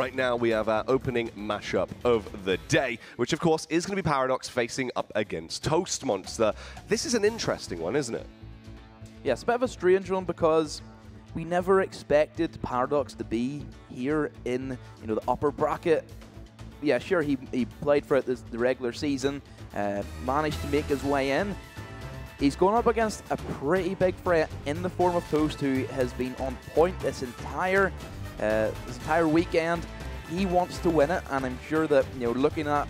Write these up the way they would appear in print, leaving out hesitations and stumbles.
Right now, we have our opening mashup of the day, which, of course, is going to be Paradox facing up against Toastmonster. This is an interesting one, isn't it? Yeah, it's a bit of a strange one because we never expected Paradox to be here in the upper bracket. Yeah, sure, he played for it the regular season, managed to make his way in. He's going up against a pretty big threat in the form of Toast, who has been on point this entire weekend. He wants to win it, and I'm sure that looking at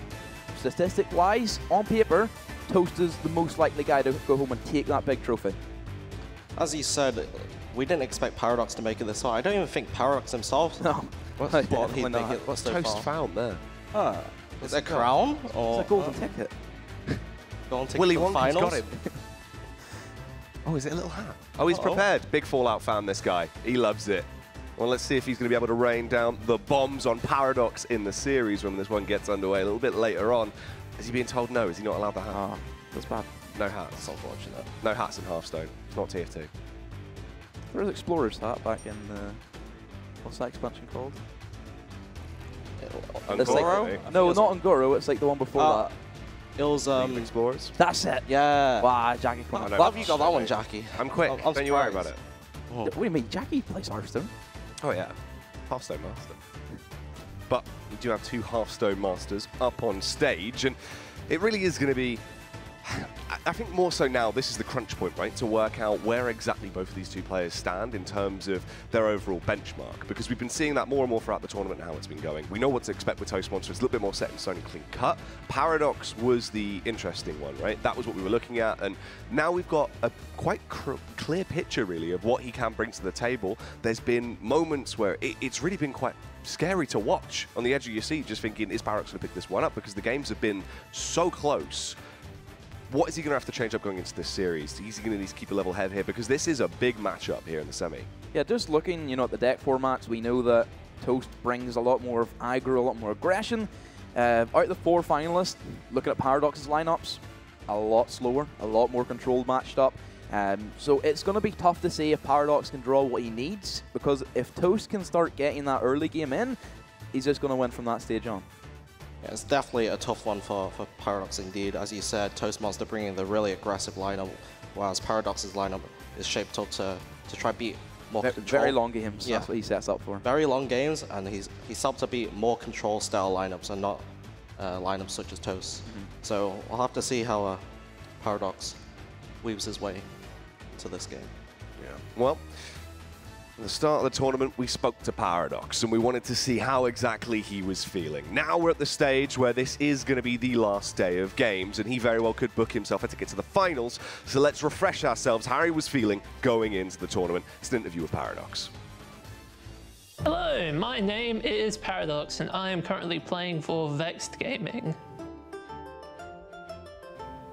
statistic-wise on paper, Toast is the most likely guy to go home and take that big trophy. As you said, we didn't expect Paradox to make it this far. I don't even think Paradox himself. No. What's Toast found there? Is it a crown? Or it's a golden ticket. Golden ticket Willy for Wonka's finals? got it. Oh, is it a little hat? Oh, he's prepared. Big Fallout fan, this guy. He loves it. Well, let's see if he's going to be able to rain down the bombs on Paradox in the series when this one gets underway a little bit later on. Is he being told no? Is he not allowed the hat? Oh, that's bad. No hats. That's unfortunate. No hats in Hearthstone. It's not TF2. There was Explorer's hat back in what's that expansion called? Angoro? No, not Angoro. It's like the one before that. It was Explorers. That's it. Yeah. Wow, Jackie. How have you got that one, Jackie? I'm quick. I'm Don't you worry about it. Oh. What do you mean? Jackie plays Hearthstone. Oh yeah, Hearthstone Master. But we do have two Hearthstone Masters up on stage, and it really is going to be, I think more so now, this is the crunch point, right? To work out where exactly both of these two players stand in terms of their overall benchmark. Because we've been seeing that more and more throughout the tournament and how it's been going. We know what to expect with Toastmonster. It's a little bit more set in stone and clean cut. Paradox was the interesting one, right? That was what we were looking at. And now we've got a quite clear picture, really, of what he can bring to the table. There's been moments where it's really been quite scary to watch on the edge of your seat, just thinking, is Paradox going to pick this one up? Because the games have been so close. What is he going to have to change up going into this series? Is he going to need to keep a level head here? Because this is a big matchup here in the semi. Yeah, just looking at the deck formats, we know that Toast brings a lot more of aggro, a lot more aggression. Out of the four finalists, looking at Paradox's lineups, a lot slower, a lot more controlled matched up. So it's going to be tough to say if Paradox can draw what he needs, because if Toast can start getting that early game in, he's just going to win from that stage on. Yeah, it's definitely a tough one for Paradox indeed. As you said, Toastmonster bringing the really aggressive lineup, whereas Paradox's lineup is shaped up to try beat more control. Very long games, yeah. That's what he sets up for. Very long games, and he's set up to beat more control style lineups and not lineups such as Toast. So we'll have to see how Paradox weaves his way to this game. Yeah. Well, at the start of the tournament, we spoke to Paradox, and we wanted to see how exactly he was feeling. Now we're at the stage where this is going to be the last day of games, and he very well could book himself a ticket to the finals. So let's refresh ourselves how he was feeling going into the tournament. It's an interview with Paradox. Hello, my name is Paradox, and I am currently playing for Vexed Gaming.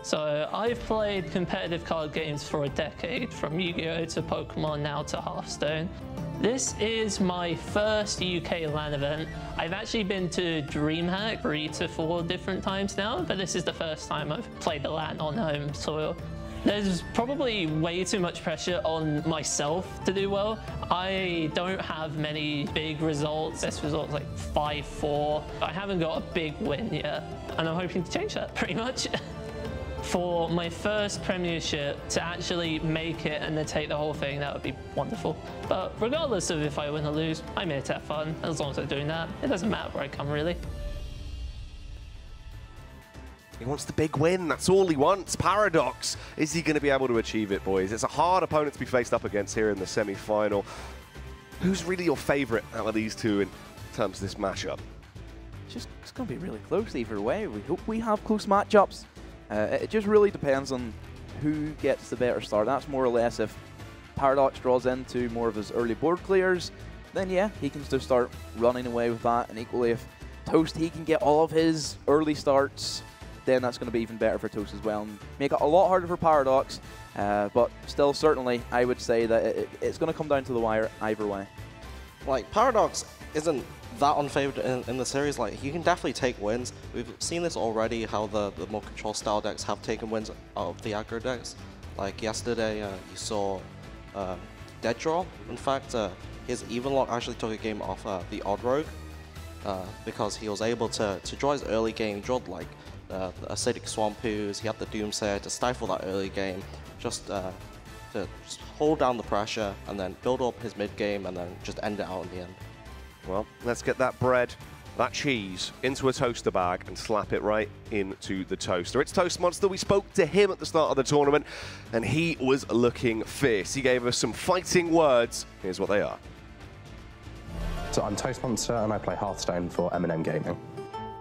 So I've played competitive card games for a decade, from Yu-Gi-Oh! To Pokemon, now to Hearthstone. This is my first UK LAN event. I've actually been to DreamHack 3 to 4 different times now, but this is the first time I've played a LAN on home soil. There's probably way too much pressure on myself to do well. I don't have many big results. This result's like 5-4. I haven't got a big win yet, and I'm hoping to change that pretty much. For my first Premiership, to actually make it and then take the whole thing, that would be wonderful. But regardless of if I win or lose, I'm here to have fun. As long as I'm doing that, it doesn't matter where I come, really. He wants the big win. That's all he wants. Paradox. Is he going to be able to achieve it, boys? It's a hard opponent to be faced up against here in the semi-final. Who's really your favourite out of these two in terms of this matchup? It's going to be really close either way. We hope we have close matchups. It just really depends on who gets the better start. That's more or less if Paradox draws into more of his early board clears, then yeah, he can just start running away with that. And equally, if Toast, he can get all of his early starts, then that's going to be even better for Toast as well, and make it a lot harder for Paradox. But still, certainly, I would say that it's going to come down to the wire either way. Like, Paradox isn't that unfavored in the series. Like, he can definitely take wins. We've seen this already, how the more control style decks have taken wins out of the aggro decks. Like yesterday, you saw Dead Draw. In fact, his Even Lock actually took a game off the Odd Rogue. because he was able to draw his early game, draw like the Acidic Swampoos, he had the Doomsayer to stifle that early game, just to just hold down the pressure and then build up his mid game and then just end it out in the end. Well, let's get that bread, that cheese, into a toaster bag and slap it right into the toaster. It's Toastmonster. We spoke to him at the start of the tournament, and he was looking fierce. He gave us some fighting words. Here's what they are. So I'm Toastmonster, and I play Hearthstone for M&M Gaming.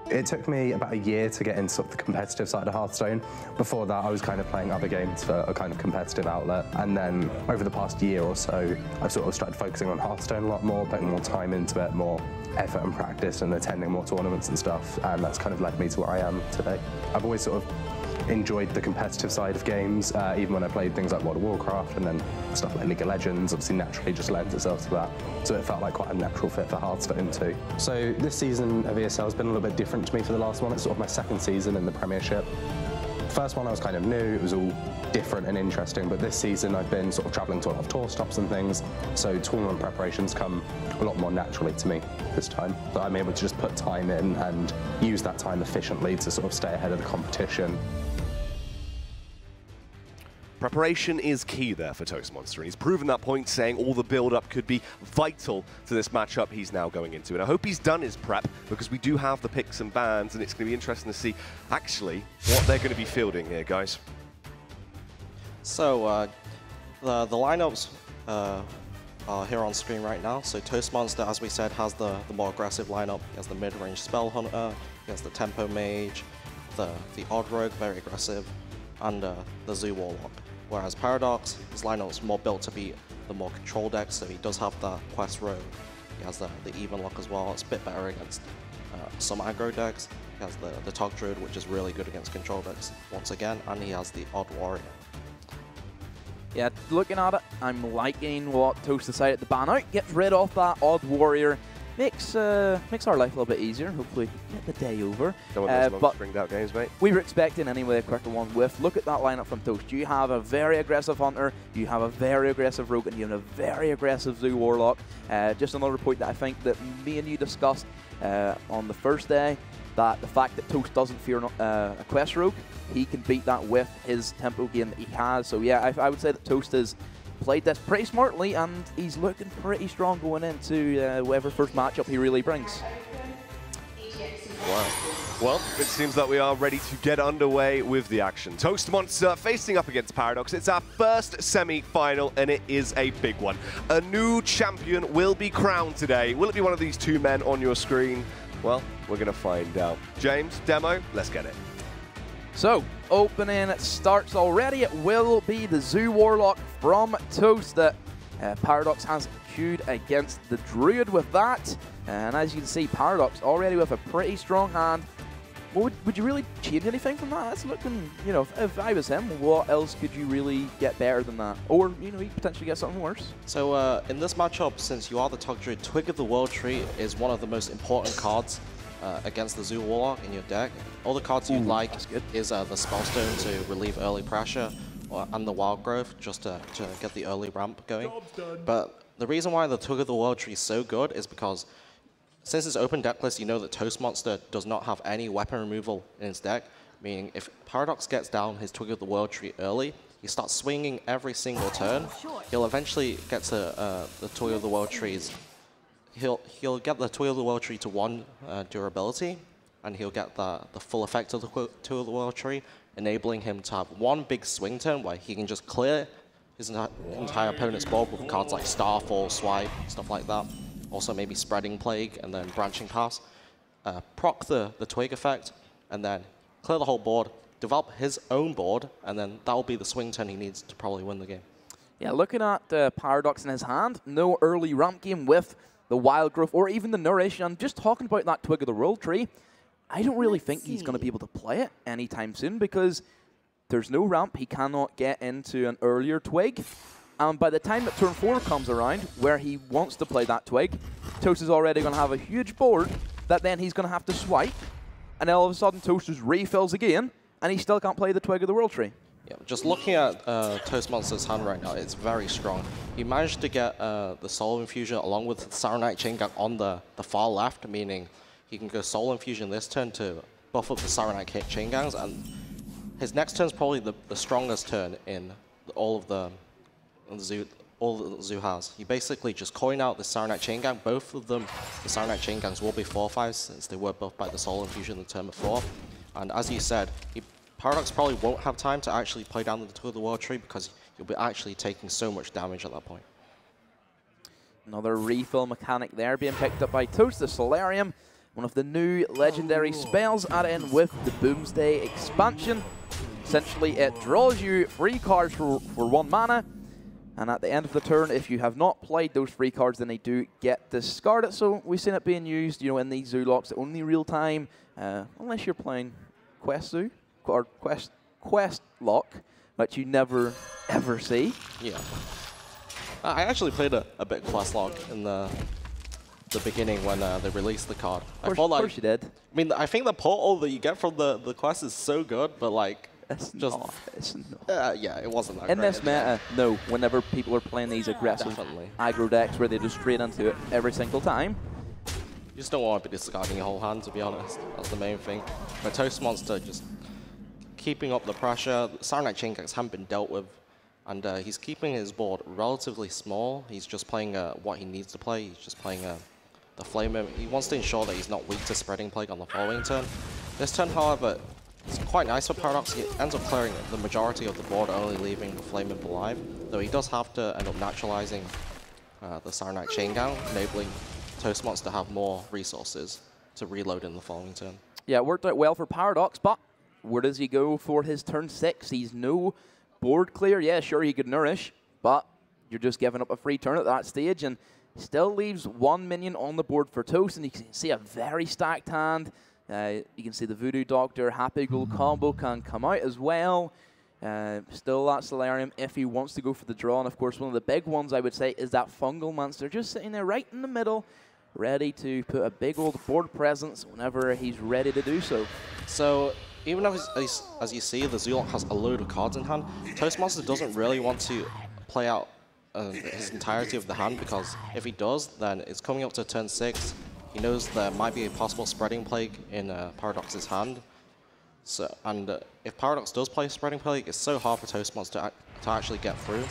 It took me about a year to get into sort of the competitive side of Hearthstone. Before that, I was kind of playing other games for a kind of competitive outlet. And then over the past year or so, I've sort of started focusing on Hearthstone a lot more, putting more time into it, more effort and practice, and attending more tournaments and stuff. And that's kind of led me to where I am today. I've always sort of enjoyed the competitive side of games, even when I played things like World of Warcraft and then stuff like League of Legends, obviously naturally just lends itself to that. So it felt like quite a natural fit for Hearthstone too. So this season of ESL has been a little bit different to me for the last one. It's sort of my second season in the Premiership. First one I was kind of new, it was all different and interesting, but this season I've been sort of travelling to a lot of tour stops and things, so tournament preparations come a lot more naturally to me this time. So I'm able to just put time in and use that time efficiently to sort of stay ahead of the competition. Preparation is key there for Toastmonster, and he's proven that point, saying all the build-up could be vital to this matchup he's now going into. And I hope he's done his prep, because we do have the picks and bans, and it's going to be interesting to see actually what they're going to be fielding here, guys. So the lineups are here on screen right now. So Toastmonster, as we said, has the more aggressive lineup. He has the mid-range Spell Hunter, he has the Tempo Mage, the Odd Rogue, very aggressive, and the Zoo Warlock. Whereas Paradox, his lineup's more built to be the more control deck, so he does have the Quest Rogue. He has the Even Lock as well. It's a bit better against some aggro decks. He has the Tog Druid, which is really good against control decks once again, and he has the Odd Warrior. Yeah, looking at it, I'm liking what Toast decided to ban out. Gets rid of that Odd Warrior. Makes our life a little bit easier. Hopefully get the day over. But stringed out games, mate. We were expecting anyway a quicker one with. Look at that lineup from Toast. You have a very aggressive Hunter, you have a very aggressive Rogue, and you have a very aggressive Zoo Warlock. Just another point that I think that me and you discussed on the first day, that the fact that Toast doesn't fear a Quest Rogue, he can beat that with his tempo game that he has. So yeah, I would say that Toast is played this pretty smartly, and he's looking pretty strong going into whatever first matchup he really brings. Wow. Well, it seems that we are ready to get underway with the action. Toastmonster facing up against Paradox. It's our first semi-final, and it is a big one. A new champion will be crowned today. Will it be one of these two men on your screen? Well, we're going to find out. James, demo, let's get it. So, opening starts already. It will be the Zoo Warlock from Toast that Paradox has queued against the Druid with that. And as you can see, Paradox already with a pretty strong hand. Would you really change anything from that? That's looking, you know, if I was him, what else could you really get better than that? Or, you know, you potentially get something worse. So in this matchup, since you are the Tog Druid, Twig of the World Tree is one of the most important cards against the Zoo Warlock in your deck. All the cards you'd like is the Spellstone to relieve early pressure, and the Wild Growth just to get the early ramp going. But the reason why the Twig of the World Tree is so good is because since it's open deck list, you know that Toastmonster does not have any weapon removal in his deck, meaning if Paradox gets down his Twig of the World Tree early, he starts swinging every single turn. He'll eventually get to the Twig of the World Trees. He'll get the Twig of the World Tree to 1 durability, and he'll get the full effect of the Twig of the World Tree, enabling him to have 1 big swing turn where he can just clear his entire opponent's board with cards like Starfall, Swipe, stuff like that. Also maybe Spreading Plague and then Branching Pass. Proc the Twig effect, and then clear the whole board, develop his own board, and then that will be the swing turn he needs to probably win the game. Yeah, looking at Paradox in his hand, no early ramp game with the Wild Growth or even the Nourish. And just talking about that Twig of the World Tree, I don't really think he's going to be able to play it anytime soon because there's no ramp. He cannot get into an earlier Twig. And by the time that turn 4 comes around, where he wants to play that Twig, Toast is already going to have a huge board that then he's going to have to swipe. And then all of a sudden, Toast just refills again, and he still can't play the Twig of the World Tree. Yeah, just looking at Toastmonster's hand right now, it's very strong. He managed to get the Soul Infusion along with the Saronite Chain Gang on the far left, meaning he can go Soul Infusion this turn to buff up the Sirenite chain gangs, and his next turn is probably the strongest turn in all of the Zoo. All that Zoo has. You basically just coin out the Sirenite chain gang. Both of them, the Sirenite chain gangs, will be 4/5 since they were buffed by the Soul Infusion the turn before. And as you said, Paradox probably won't have time to actually play down the Tour of the World Tree because you'll be actually taking so much damage at that point. Another refill mechanic there being picked up by Toast, the Solarium. One of the new legendary spells added in with the Boomsday expansion. Essentially, it draws you 3 cards for 1 mana. And at the end of the turn, if you have not played those 3 cards, then they do get discarded. So we've seen it being used, you know, in these Zoo locks only real time, unless you're playing Quest Zoo or Quest lock, which you never ever see. Yeah, I actually played a bit Quest lock in the beginning when they released the card. Of course you did. I mean, I think the portal that you get from the Quest is so good, but like. It's just not. yeah, it wasn't that in great. this meta, no. Whenever people are playing these aggressive aggro decks where they just straight into it every single time, you just don't want to be discarding your whole hand, to be honest. That's the main thing. But Toastmonster just keeping up the pressure. Sirenite chain gangs haven't been dealt with, and he's keeping his board relatively small. He's just playing what he needs to play. He's just playing the Flame. He wants to ensure that he's not weak to Spreading Plague on the following turn. This turn, however, it's quite nice for Paradox. He ends up clearing the majority of the board, only leaving the Flame Imp alive. Though he does have to end up naturalizing the Sirenite chain gang, enabling Toastmonster to have more resources to reload in the following turn. Yeah, it worked out well for Paradox, but where does he go for his turn 6? He's no board clear. Yeah, sure, he could nourish, but you're just giving up a free turn at that stage, and still leaves 1 minion on the board for Toast, and you can see a very stacked hand. You can see the Voodoo Doctor, Happy Ghoul combo can come out as well. Still that Solarium if he wants to go for the draw. And of course, one of the big ones I would say is that Fungal Monster just sitting there right in the middle, ready to put a big old board presence whenever he's ready to do so. So even as you see, the Zoolock has a load of cards in hand. Toastmaster doesn't really want to play out his entirety of the hand, because if he does, then it's coming up to turn 6. He knows there might be a possible Spreading Plague in Paradox's hand. So, and if Paradox does play Spreading Plague, it's so hard for Toastmonster to actually get through,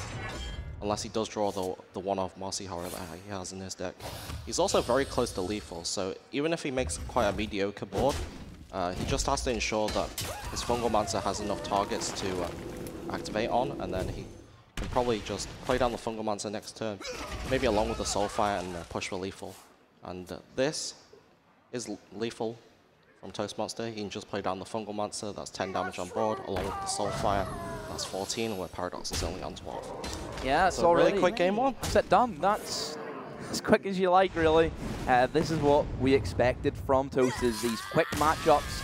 unless he does draw the one-off Mossy Horror that he has in his deck. He's also very close to lethal, so even if he makes quite a mediocre board, he just has to ensure that his Fungal Mancer has enough targets to activate on, and then he can probably just play down the Fungal Mancer next turn, maybe along with the Soulfire, and push for lethal. And this is lethal from Toastmonster. He can just play down the Fungal Mancer, that's 10 damage on board, along with the Soulfire, that's 14, where Paradox is only on 12. Yeah, it's so already really quick game 1. Set done. That's as quick as you like, really. This is what we expected from Toast, is these quick matchups.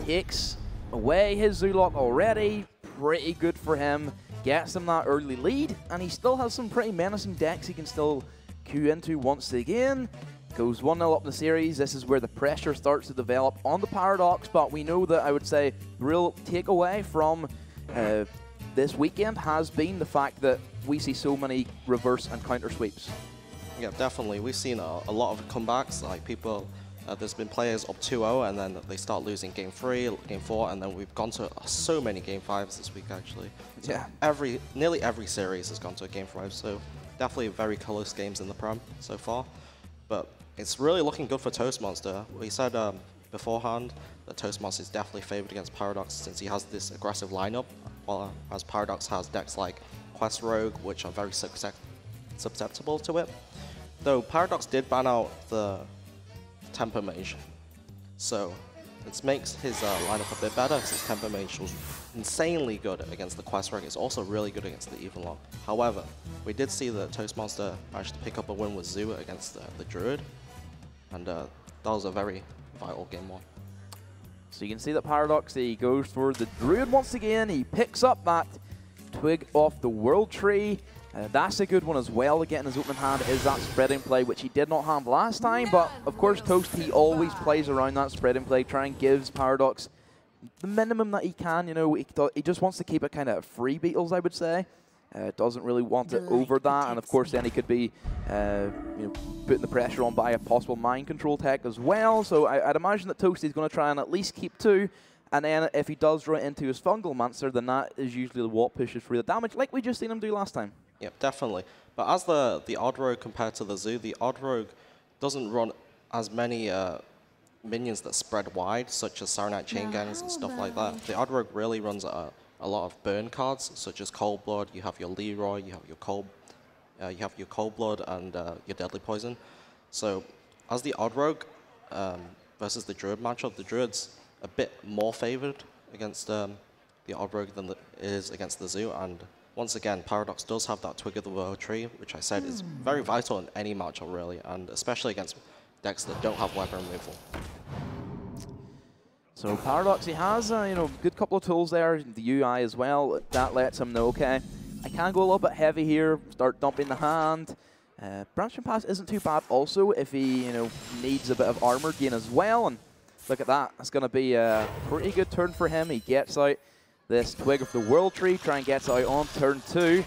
Takes away his Zoolock already, pretty good for him. Gets him that early lead, and he still has some pretty menacing decks he can still queue into once again. Goes 1-0 up in the series. This is where the pressure starts to develop on the Paradox, but we know that I would say the real takeaway from this weekend has been the fact that we see so many reverse and counter sweeps. Yeah, definitely. We've seen a lot of comebacks, like people, there's been players up 2-0 and then they start losing game 3, game 4, and then we've gone to so many game 5s this week actually. So yeah. Nearly every series has gone to a game 5, so definitely very close games in the Prem so far. But it's really looking good for Toastmonster. We said beforehand that Toastmonster is definitely favored against Paradox since he has this aggressive lineup, while as Paradox has decks like Quest Rogue, which are very susceptible to it. Though Paradox did ban out the Temper Mage, so it makes his lineup a bit better since Temper Mage was insanely good against the Quest Rogue. It's also really good against the Evenlock. However, we did see that Toastmonster managed to pick up a win with Zoo against the Druid, and that was a very vital game 1. So you can see that Paradox, he goes for the Druid once again. He picks up that Twig off the World Tree. That's a good one as well to get in his opening hand, is that Spreading Plague, which he did not have last time. But of course, Toast, he always plays around that Spreading Plague, trying gives Paradox the minimum that he can. You know, he just wants to keep it kind of free Beatles, I would say. Doesn't really want it over that, and of course then he could be putting the pressure on by a possible mind control tech as well. So I'd imagine that Toasty's going to try and at least keep 2, and then if he does run into his Fungal Monster, then that is usually what pushes for the damage, like we just seen him do last time. Yep, definitely. But as the Odd Rogue compared to the Zoo, the Odd Rogue doesn't run as many minions that spread wide, such as Saronite Chain Gangs and stuff like that. The Odd Rogue really runs a lot of burn cards, such as Cold Blood. You have your Leroy, you have your Cold Blood, and your Deadly Poison. So, as the Odd Rogue versus the Druid matchup, the Druid's a bit more favored against the Odd Rogue than it is against the Zoo. And once again, Paradox does have that Twig of the World tree, which I said is very vital in any matchup, really, and especially against decks that don't have weapon removal. So Paradox, he has a good couple of tools there, the UI as well. That lets him know, okay, I can go a little bit heavy here, start dumping the hand. Branching Pass isn't too bad also if he needs a bit of armor gain as well. And look at that, it's going to be a pretty good turn for him. He gets out this Twig of the World tree, try and gets out on turn 2.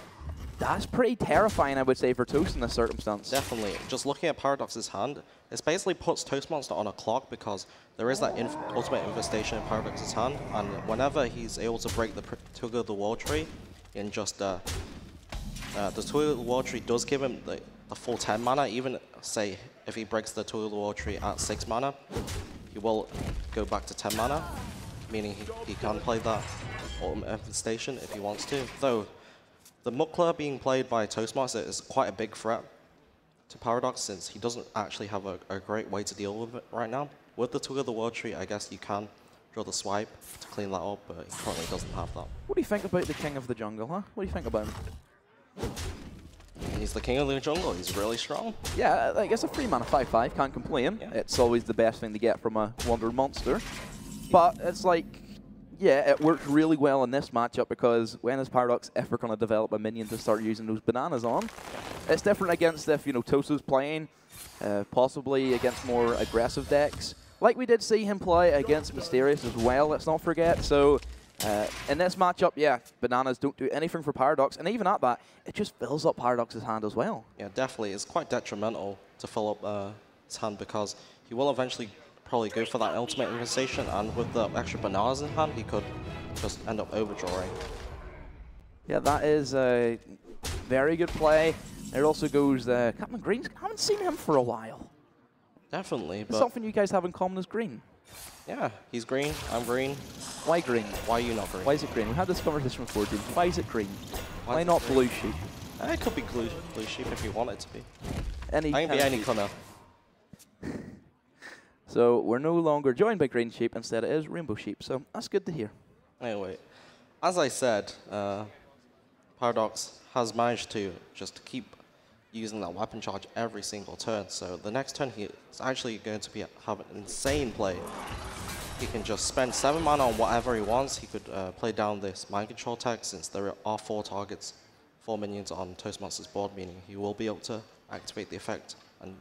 That's pretty terrifying, I would say, for Toast in this circumstance. Definitely. Just looking at Paradox's hand, it basically puts Toastmonster on a clock because there is that ultimate infestation in Paradox's hand, and whenever he's able to break the Twig of the World tree in just the Twig of the World tree does give him the full 10 mana. Even say if he breaks the Twig of the World tree at 6 mana, he will go back to 10 mana, meaning he can play that ultimate infestation if he wants to. Though the Muckler being played by Toastmaster is quite a big threat to Paradox since he doesn't actually have a great way to deal with it right now. With the Twig of the World tree, I guess you can draw the swipe to clean that up, but he currently doesn't have that. What do you think about the King of the Jungle, huh? What do you think about him? He's the King of the Jungle. He's really strong. Yeah, I guess a 3-mana 5/5, can't complain. Yeah. It's always the best thing to get from a Wonder Monster. But it's like, yeah, it worked really well in this matchup because when is Paradox ever going to develop a minion to start using those bananas on? It's different against if, Toso's playing, possibly against more aggressive decks. Like we did see him play against Mysterious as well, let's not forget. So in this matchup, yeah, bananas don't do anything for Paradox. And even at that, it just fills up Paradox's hand as well. Yeah, definitely. It's quite detrimental to fill up his hand because he will eventually probably go for that ultimate infestation, and with the extra bananas in hand, he could just end up overdrawing. Yeah, that is a very good play. There also goes Captain Green. I haven't seen him for a while. Definitely, It's but something you guys have in common is green. yeah, he's green, I'm green. Why green? Why are you not green? Why is it green? We had this conversation before, dude. Why is it green? Why not blue sheep? It could be blue sheep if you want it to be. Any I can be any colour. So we're no longer joined by green sheep, instead it is rainbow sheep, so that's good to hear. Anyway, as I said, Paradox has managed to just keep using that weapon charge every single turn, so the next turn he is actually going to have an insane play. He can just spend 7 mana on whatever he wants. He could play down this mind control tag since there are 4 targets, 4 minions on Toastmaster's board, meaning he will be able to activate the effect and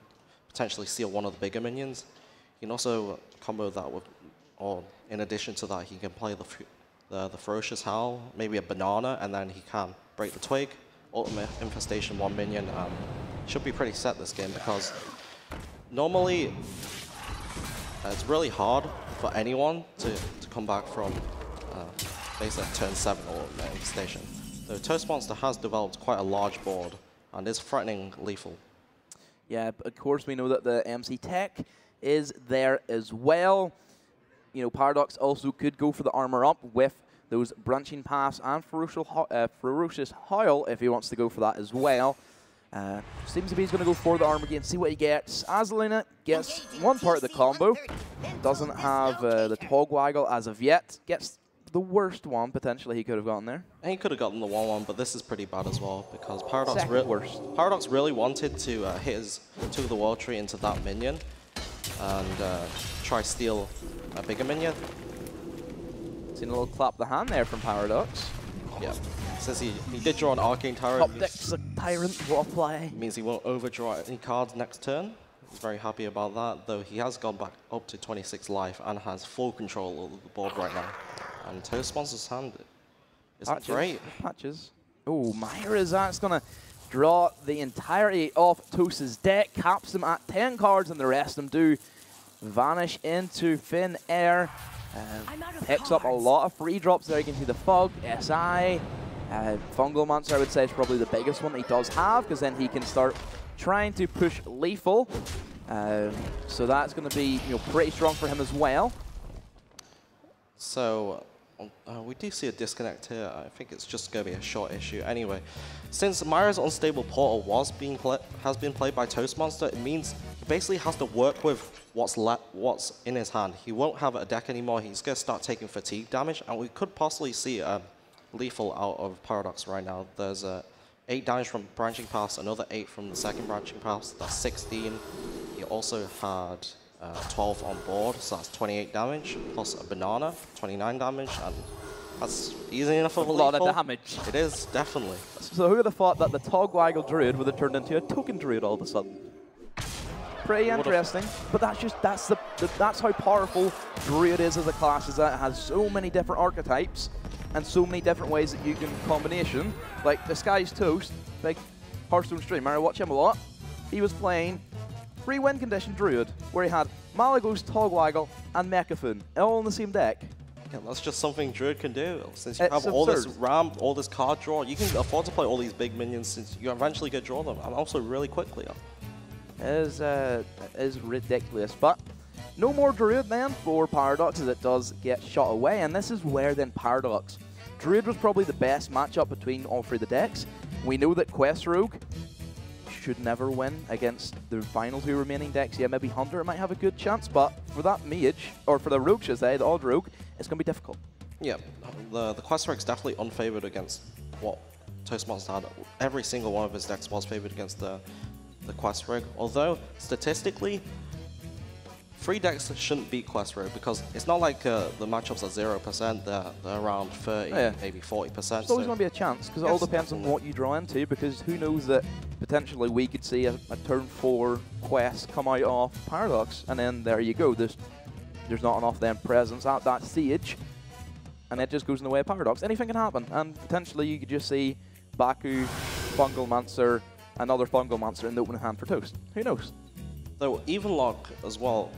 potentially steal one of the bigger minions. He can also combo that with, or in addition to that, he can play the Ferocious Howl, maybe a banana, and then he can break the Twig, ultimate infestation 1 minion. Should be pretty set this game because normally it's really hard for anyone to come back from basically turn 7 ultimate infestation. So Toastmonster has developed quite a large board and is threatening lethal. Yeah, but of course we know that the MC Tech is there as well. Paradox also could go for the armor up with those Branching Pass and Ferocious Howl if he wants to go for that as well. Seems to be he's going to go for the armor gain, see what he gets. Azalina gets one part of the combo. Doesn't have the Togwaggle as of yet. Gets the worst one, potentially, he could have gotten there. And he could have gotten the 1/1, but this is pretty bad as well because Paradox worst. Paradox really wanted to hit his Twig of the World tree into that minion and try steal a bigger minion. Seen a little clap the hand there from Paradox. Yeah. Says he did draw an Arcane Tyrant. Top deck's a Tyrant, what a play. Means he won't overdraw any cards next turn. He's very happy about that, though he has gone back up to 26 life and has full control of the board right now. And Toastmonster's hand isn't great. Patches. Oh, Myra's that's going to draw the entirety of Toast's deck, caps them at 10 cards, and the rest of them do vanish into thin air. Picks up a lot of free drops there. You can see the Fog, SI, Fungal Monster I would say is probably the biggest one that he does have, because then he can start trying to push Lethal. So that's going to be pretty strong for him as well. So we do see a disconnect here. I think it's just going to be a short issue. Anyway, since Myra's Unstable Portal has been played by Toastmonster, it means he basically has to work with what's in his hand. He won't have a deck anymore. He's going to start taking fatigue damage, and we could possibly see Lethal out of Paradox right now. There's 8 damage from Branching Paths, another 8 from the second Branching Paths. That's 16. He also had 12 on board, so that's 28 damage, plus a banana, 29 damage, and that's easy enough of a lot lethal. of damage. It is, definitely. So who would have thought that the Togwaggle Druid would have turned into a Token Druid all of a sudden? Pretty interesting, but that's how powerful Druid is as a class, is that it has so many different archetypes and so many different ways that you can combination. Like the Sky's Toast, big Hearthstone streamer, I watch him a lot. He was playing 3 win condition Druid, where he had Malagos, Togwaggle, and Mechafoon, all in the same deck. Yeah, that's just something Druid can do. Since you It's have all this absurd. ramp, all this card draw, you can afford to play all these big minions since you eventually get draw them, and also really quickly. It is ridiculous, but no more Druid then for Paradox, as it does get shot away, and this is where then Paradox. Druid was probably the best matchup between all 3 of the decks. We know that Quest Rogue should never win against the final 2 remaining decks. Yeah, maybe Hunter might have a good chance, but for that Mage, or for the Rogue, should I say, the odd Rogue, it's going to be difficult. Yeah, the Quest Rogue's definitely unfavored against what Toastmonster had. Every single one of his decks was favored against the Quest Rogue, although statistically, 3 decks shouldn't beat Quest Rogue, because it's not like the matchups are 0%, they're around 30, maybe 40%. There's always going to be a chance, because it all depends on what you draw into, because who knows that potentially we could see a turn 4 quest come out of Paradox, and then there you go. There's not enough then presence at that stage, and it just goes in the way of Paradox. Anything can happen, and potentially you could just see Baku, Fungal Monster, another Fungal Monster in the opening hand for Toast. Who knows? Though Evenlock as well,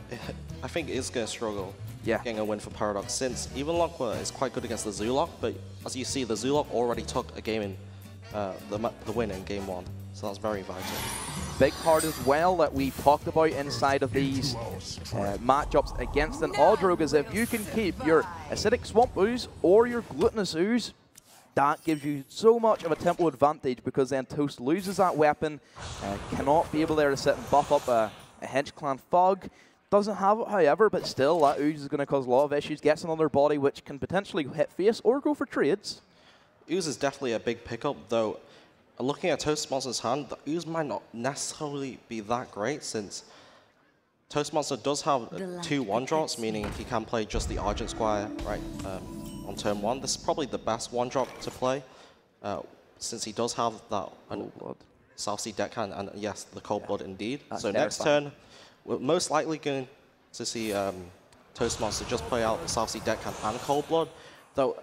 I think is going to struggle getting a win for Paradox, since Evenlock is quite good against the Zoolock, but as you see, the Zoolock already took a game in the win in game 1, so that's very vital. Big part as well that we talked about inside of these matchups against an Odd Rogue is if you can keep your Acidic Swamp Ooze or your Glutinous Ooze, that gives you so much of a tempo advantage, because then Toast loses that weapon, cannot be able there to sit and buff up a Hench Clan Fog. Doesn't have it, however, but still that Ooze is going to cause a lot of issues. Gets another body which can potentially hit face or go for trades. Ooze is definitely a big pickup, though looking at Toastmonster's hand, the Ooze might not necessarily be that great, since Toastmonster does have 2 1-drops, meaning he can play just the Argent Squire right on turn 1. This is probably the best 1-drop to play, since he does have that Southsea Deckhand, and yes, the Cold Blood indeed. That's so next turn, we're most likely going to see Toastmonster just play out the Southsea Deckhand and Cold Blood, though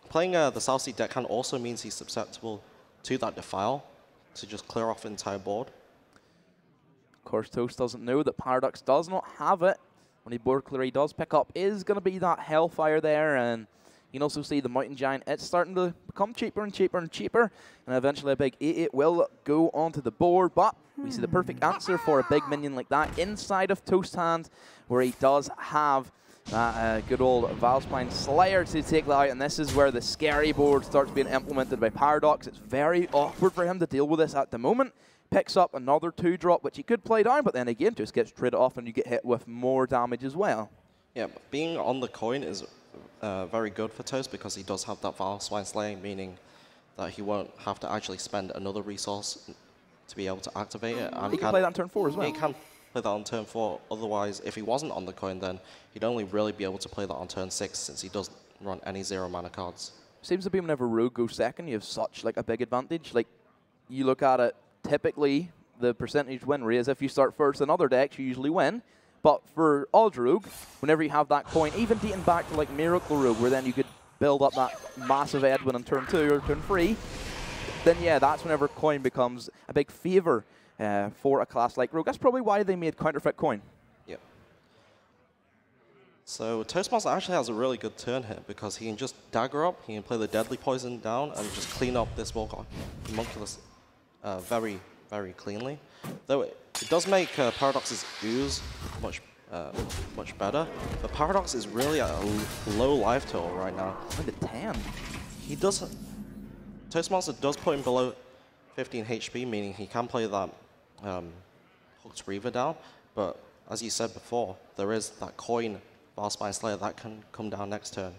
playing the Southsea Deckhand also means he's susceptible to that Defile, to just clear off the entire board. Of course, Toast doesn't know that Paradox does not have it. When the board clear he does pick up is going to be that Hellfire there, and you can also see the Mountain Giant. It's starting to become cheaper and cheaper and cheaper, and eventually a big 8/8 will go onto the board, but we see the perfect answer for a big minion like that inside of Toast's hand, where he does have that good old Valspine Slayer to take that out, and this is where the scary board starts being implemented by Paradox. It's very awkward for him to deal with this at the moment. Picks up another 2-drop, which he could play down, but then again just gets traded off and you get hit with more damage as well. Yeah, but being on the coin is very good for Toast, because he does have that Valspine Slayer, meaning that he won't have to actually spend another resource to be able to activate it. And he can play that on turn 4 as well. He can play that on turn 4. Otherwise, if he wasn't on the coin, then he'd only really be able to play that on turn 6, since he doesn't run any 0-mana cards. Seems to be whenever Rogue goes second, you have such a big advantage. Like, you look at it, typically the percentage win rate is if you start first in other decks, you usually win. But for Odd Rogue, whenever you have that coin, even dating back to Miracle Rogue, where then you could build up that massive Edwin on turn 2 or turn 3, then yeah, that's whenever coin becomes a big favour for a class like Rogue. That's probably why they made counterfeit coin. Yep. So Toastmonster actually has a really good turn here because he can just dagger up, he can play the deadly poison down, and just clean up this Warlock homunculus very, very cleanly. Though it does make Paradox's ooze much better, but Paradox is really at a low life total right now. Look at 10. He does. Toastmonster does put him below 15 HP, meaning he can play that Hooked Reaver down. But as you said before, there is that coin Valspine Slayer that can come down next turn,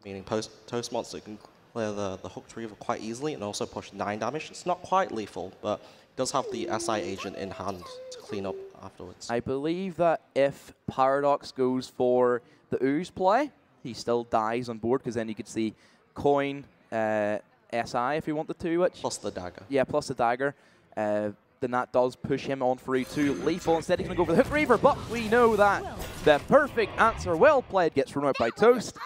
meaning Toastmonster can clear the Hooked Reaver quite easily and also push 9 damage. It's not quite lethal, but it does have the SI agent in hand to clean up afterwards. I believe that if Paradox goes for the ooze play, he still dies on board because then you could see coin SI if you wanted to, which Plus the dagger. yeah, plus the dagger. Then that does push him on through to lethal. Instead, he's going to go for the Hook Reaver, but we know that the perfect answer, well played, gets thrown out by Toast.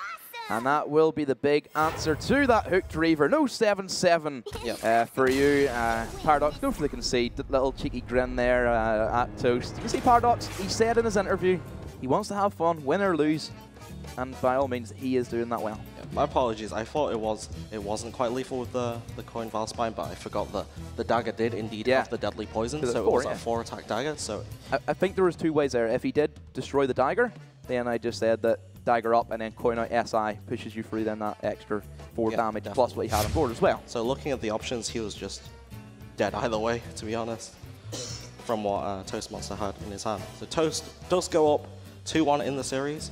And that will be the big answer to that Hooked Reaver. No 7-7 for you. Paradox, go for the concede. Little cheeky grin there at Toast. You can see Paradox, he said in his interview, he wants to have fun, win or lose. And by all means, he is doing that well. Yeah, my apologies. I thought it wasn't quite lethal with the coin Valspine, but I forgot that the dagger did indeed have the deadly poison, so it was a 4-attack dagger. So I think there was 2 ways there. If he did destroy the dagger, then I just said that dagger up and then coin out SI pushes you through then that extra 4 damage definitely. plus what he had on board as well. So looking at the options, he was just dead either way, to be honest, from what Toastmonster had in his hand. So Toast does go up 2-1 in the series.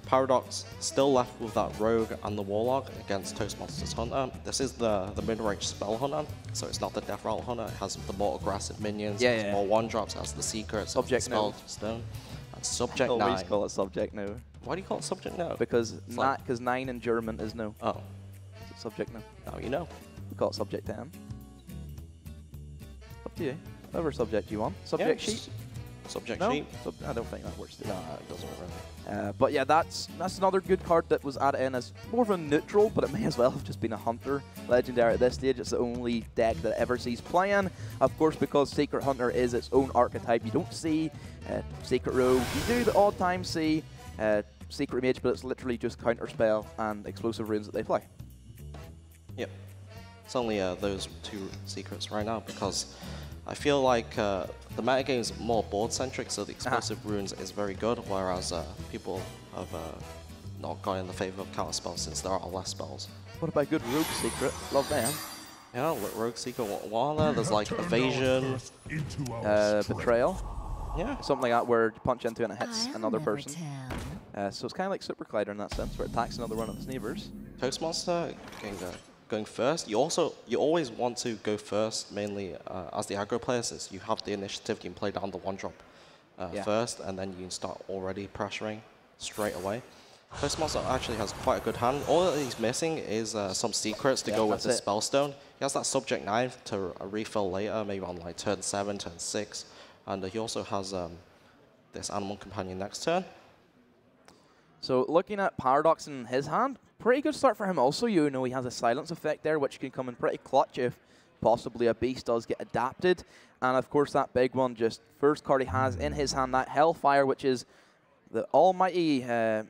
Paradox still left with that Rogue and the Warlock against Toastmonster's Hunter. This is the mid-range Spell Hunter, so it's not the Death Rattle Hunter. It has the more aggressive minions, it has more one-drops, it has the Secrets, Subject Spell Stone. And Subject 9. I always call it Subject No. Why do you call it Subject No? Because 9 in German is no. Oh. It's Subject No. Now you know. We call it Subject 10. Up to you. Whatever subject you want. Subject sheet? Subject No? sheet. I don't think that works too. No, it doesn't really. But yeah, that's another good card that was added in as more of a neutral, but it may as well have just been a Hunter legendary at this stage. It's the only deck that ever sees playing. Of course, because Secret Hunter is its own archetype, you don't see Secret Rogue. You do the odd time see Secret Mage, but it's literally just Counter Spell and Explosive Runes that they play. Yep. It's only those 2 secrets right now because I feel like the metagame is more board-centric, so the Explosive Runes is very good, whereas people have not gone in the favor of counter spells since there are less spells. What about good Rogue Secret? Love them. Yeah, Rogue Secret, what are there? There's like Evasion. Betrayal. Yeah. Something like that where you punch into it and it hits another person. So it's kind of like Super Collider in that sense, where it attacks another one of its neighbors. Toastmonster going first. You always want to go first, mainly as the aggro player, since you have the initiative. You can play down the 1-drop first, and then you can start already pressuring straight away. Toastmonster actually has quite a good hand. All that he's missing is some secrets to go with the Spellstone. He has that Subject 9 to refill later, maybe on like turn 7, turn 6. And he also has this Animal Companion next turn. So looking at Paradox in his hand, pretty good start for him also. You know he has a silence effect there, which can come in pretty clutch if possibly a beast does get adapted. And of course that big one, just first card he has in his hand, that Hellfire, which is the almighty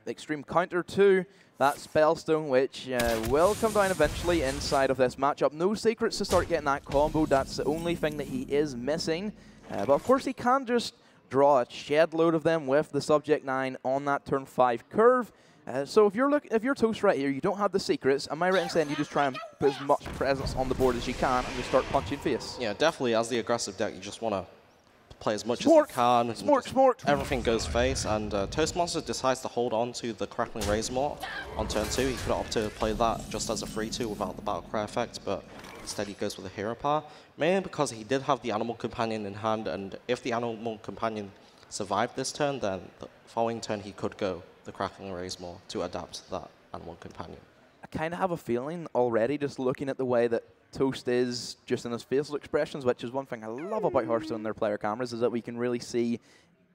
extreme counter to that Spellstone, which will come down eventually inside of this matchup. No secrets to start getting that combo. That's the only thing that he is missing. But of course he can just draw a shed load of them with the Subject 9 on that turn 5 curve. So if you're Toast right here, you don't have the secrets, am I right in saying you just try and put as much presence on the board as you can and just start punching face? Yeah, definitely. As the aggressive deck, you just want to play as much as you can. Smart. Everything goes face, and Toastmonster decides to hold on to the Crackling Razormaw on turn 2. He could opt to play that just as a 3-2 without the Battle Cry effect, but instead he goes with the Hero Power, mainly because he did have the Animal Companion in hand, and if the Animal Companion survived this turn, then the following turn he could go the Crackling Razormaw to adapt that Animal Companion. I kind of have a feeling already, just looking at the way that Toast is just in his facial expressions, which is one thing I love about Hearthstone and their player cameras, is that we can really see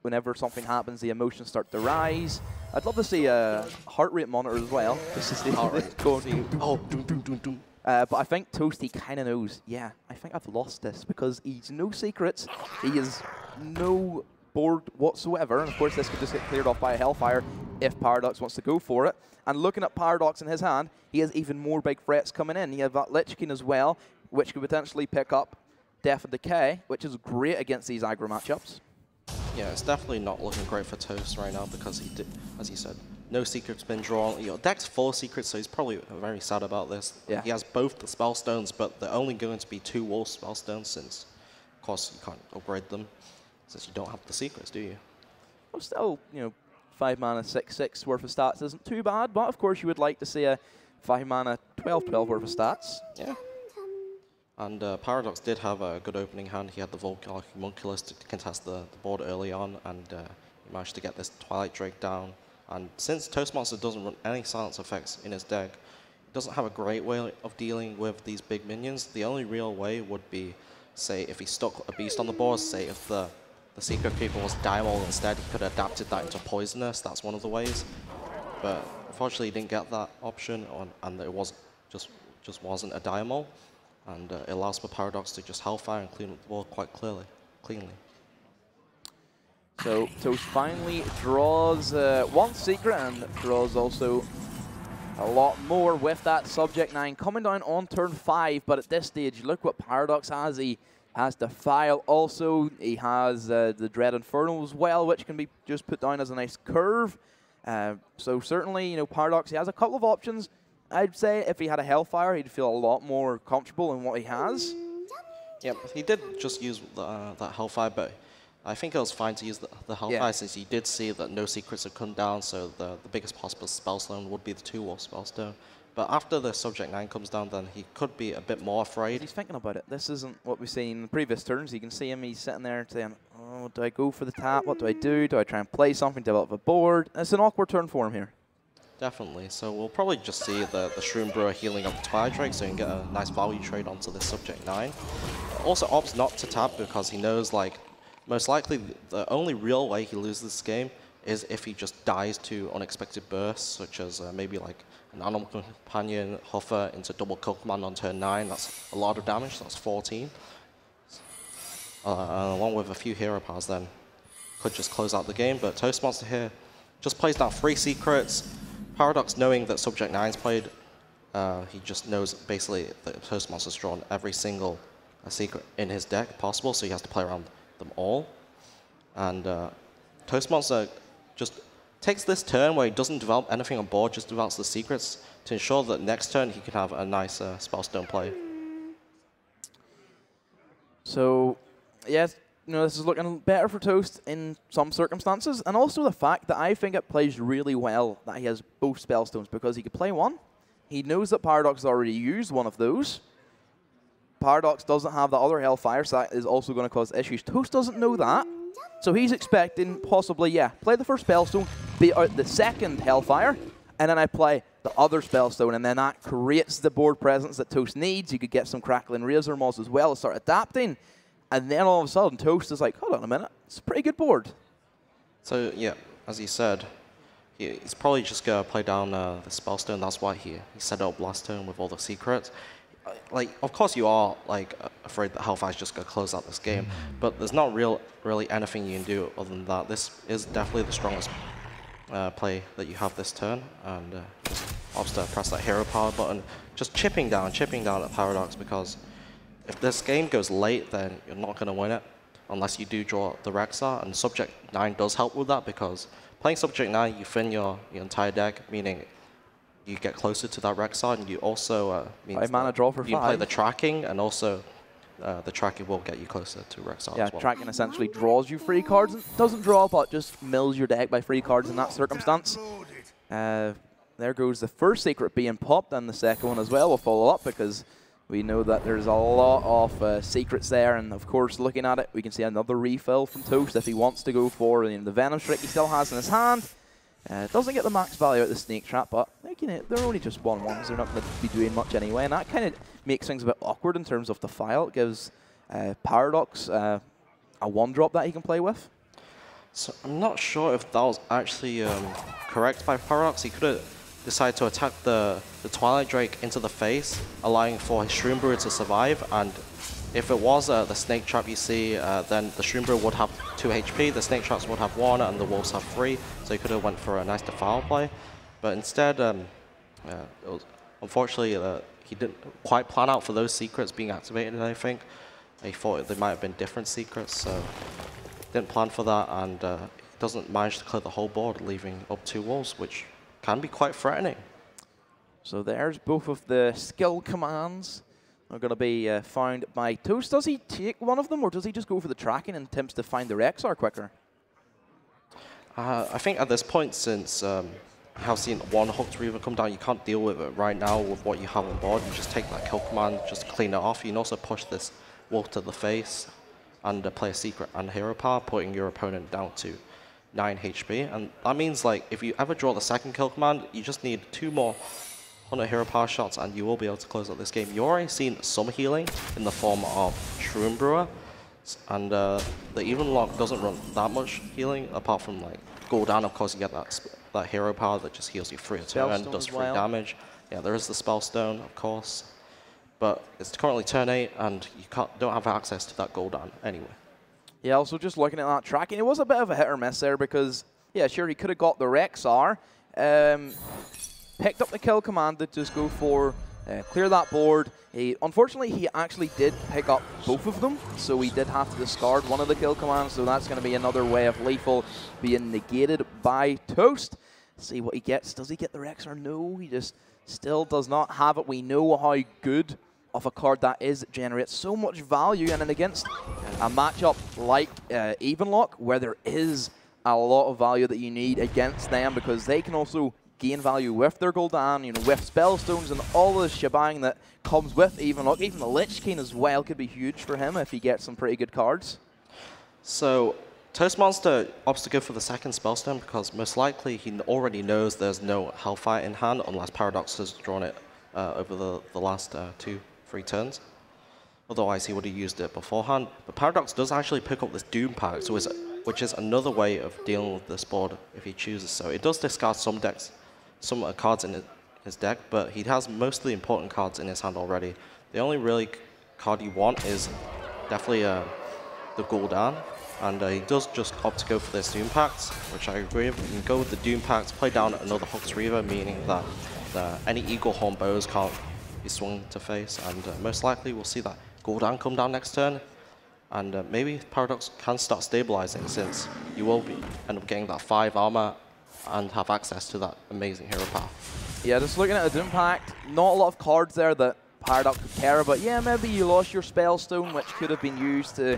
whenever something happens, the emotions start to rise. I'd love to see a heart rate monitor as well. This is the heart rate going. Oh, doom, doom, doom, doom. But I think Toast, he kind of knows, yeah, I think I've lost this because he's no secrets. He is no board whatsoever. And of course, this could just get cleared off by a Hellfire if Paradox wants to go for it. And looking at Paradox in his hand, he has even more big threats coming in. He has that Lich King as well, which could potentially pick up Death and Decay, which is great against these aggro matchups. Yeah, it's definitely not looking great for Toast right now because he did, as you said, no secrets been drawn. Your deck's full of secrets, so he's probably very sad about this. Yeah. He has both the spellstones, but they're only going to be 2 wall spellstones since, of course, you can't upgrade them since you don't have the secrets, do you? Well, still, you know, 5 mana, 6/6 worth of stats isn't too bad, but of course you would like to see a 5 mana, 12/12 worth of stats. Yeah. And Paradox did have a good opening hand. He had the Volcar Homunculus to contest the board early on, and he managed to get this Twilight Drake down. And since Toastmonster doesn't run any silence effects in his deck, he doesn't have a great way of dealing with these big minions. The only real way would be, say, if he stuck a beast on the board, say if the Secret Keeper was Diamol instead, he could have adapted that into Poisonous. That's one of the ways. But unfortunately, he didn't get that option, and it was just wasn't a Diamol. And it allows for Paradox to just Hellfire and clean up the board quite cleanly. So Toast finally draws one secret and draws also a lot more with that Subject 9 coming down on turn 5. But at this stage, look what Paradox has. He has Defile also. He has the Dread Inferno as well, which can be just put down as a nice curve. So certainly, you know, Paradox, he has a couple of options. I'd say if he had a Hellfire, he'd feel a lot more comfortable in what he has. Yeah, he did just use that Hellfire, but I think it was fine to use the Hellfire since he did see that no secrets had come down, so the biggest possible spellstone would be the 2-wall spellstone. But after the Subject 9 comes down, then he could be a bit more afraid. He's thinking about it. This isn't what we've seen in the previous turns. You can see him, he's sitting there saying, oh, do I go for the tap? What do I do? Do I try and play something, develop a board? It's an awkward turn for him here. Definitely. So we'll probably just see the Shroom Brewer healing up the Twilight Drake so he can get a nice value trade onto this Subject 9. Also opts not to tap because he knows, like, most likely the only real way he loses this game is if he just dies to unexpected bursts, such as maybe like an Animal Companion Huffer into double Kill Command on turn 9. That's a lot of damage, that's 14. Along with a few hero powers then could just close out the game, but Toastmonster here just plays down 3 secrets. Paradox, knowing that Subject 9's played, he just knows basically that Toastmonster's drawn every single secret in his deck possible, so he has to play around them all. And Toastmonster just takes this turn where he doesn't develop anything on board, just develops the secrets to ensure that next turn he can have a nice spellstone play. So, yes, you know, this is looking better for Toast in some circumstances, and also the fact that I think it plays really well that he has both spellstones, because he could play one. He knows that Paradox has already used one of those. Paradox doesn't have the other Hellfire, so that is also going to cause issues. Toast doesn't know that, so he's expecting possibly, yeah, play the first spellstone, beat out the second Hellfire, and then I play the other spellstone, and then that creates the board presence that Toast needs. You could get some Crackling Razor Mods as well to start adapting. And then all of a sudden, Toast is like, hold on a minute, it's a pretty good board. So, yeah, as he said, he's probably just going to play down the Spellstone. That's why he set up last turn with all the secrets. Like, of course you are, like, afraid that Hellfire's just going to close out this game, but there's not really anything you can do other than that. This is definitely the strongest play that you have this turn, and just opts to press that hero power button, just chipping down at Paradox, because if this game goes late, then you're not going to win it unless you do draw the Rexar, and Subject 9 does help with that, because playing Subject 9, you thin your entire deck, meaning you get closer to that Rexar, and you also means mana draw for 5. You play the tracking, and also the tracking will get you closer to Rexar as well. Tracking essentially draws you free cards. It doesn't draw, but just mills your deck by free cards in that circumstance. There goes the first secret being popped, and the second one as well will follow up, because we know that there's a lot of secrets there, and of course, looking at it, we can see another refill from Toast if he wants to go for the Venom Strike he still has in his hand. Doesn't get the max value out of the Snake Trap, but they're only just 1/1s. They're not going to be doing much anyway, and that kind of makes things a bit awkward in terms of Defile. It gives Paradox a 1-drop that he can play with. So I'm not sure if that was actually correct by Paradox. He could have decided to attack the Twilight Drake into the face, allowing for his Shroom Brewer to survive. And if it was the Snake Trap you see, then the Shroom Brewer would have 2 HP, the Snake Traps would have 1, and the Wolves have 3. So he could have went for a nice Defile play. But instead, unfortunately, he didn't quite plan out for those secrets being activated, I think. He thought they might have been different secrets, so didn't plan for that, and doesn't manage to clear the whole board, leaving up 2 Wolves, which can be quite threatening. So there's both of the skill commands are going to be found by Toast. Does he take one of them, or does he just go for the tracking and attempts to find the Rexar quicker? I think at this point, since you have seen one Hooked Reaver come down, you can't deal with it right now with what you have on board. You just take that kill command, just clean it off. You can also push this Wolf to the face and play a secret and hero power, putting your opponent down to 9 HP. And that means, like, if you ever draw the second kill command, you just need 2 more 100 hero power shots and you will be able to close out this game. You've already seen some healing in the form of Shroom Brewer, and the even lock doesn't run that much healing, apart from, like, Gul'dan. Of course, you get that hero power that just heals you 3 a turn and does 3 damage. Yeah, there is the Spellstone, of course. But it's currently turn 8, and you don't have access to that Gul'dan anyway. Yeah, also just looking at that tracking, it was a bit of a hit or miss there because, yeah, sure, he could have got the Rexar, picked up the kill command to just go for clear that board. Unfortunately, he actually did pick up both of them, so he did have to discard one of the kill commands, so that's going to be another way of lethal being negated by Toast. See what he gets. Does he get the Rexar? No, he just still does not have it. We know how good of a card that is. It generates so much value, and then against a matchup like Evenlock, where there is a lot of value that you need against them, because they can also gain value with their Gul'dan, you know, with Spellstones and all the shebang that comes with Evenlock. Even the Lich King as well could be huge for him if he gets some pretty good cards. So Toastmonster opts to go for the second Spellstone because most likely he already knows there's no Hellfire in hand unless Paradox has drawn it over the last 2-3 turns. Otherwise, he would have used it beforehand. But Paradox does actually pick up this Doom Pact, which is another way of dealing with this board if he chooses so. It does discard some cards in his deck, but he has most of the important cards in his hand already. The only really card you want is definitely the Gul'dan, and he does just opt to go for this Doom Pact, which I agree with. You can go with the Doom Pact, play down another Hooked Reaver, meaning that any Eagle Horn bows can't be swung to face, and most likely we'll see that Gul'dan come down next turn, and maybe Paradox can start stabilizing, since you will end up getting that 5 armor and have access to that amazing hero power. Yeah, just looking at the Doom Pact, not a lot of cards there that Paradox would care about. Yeah, maybe you lost your Spellstone, which could have been used to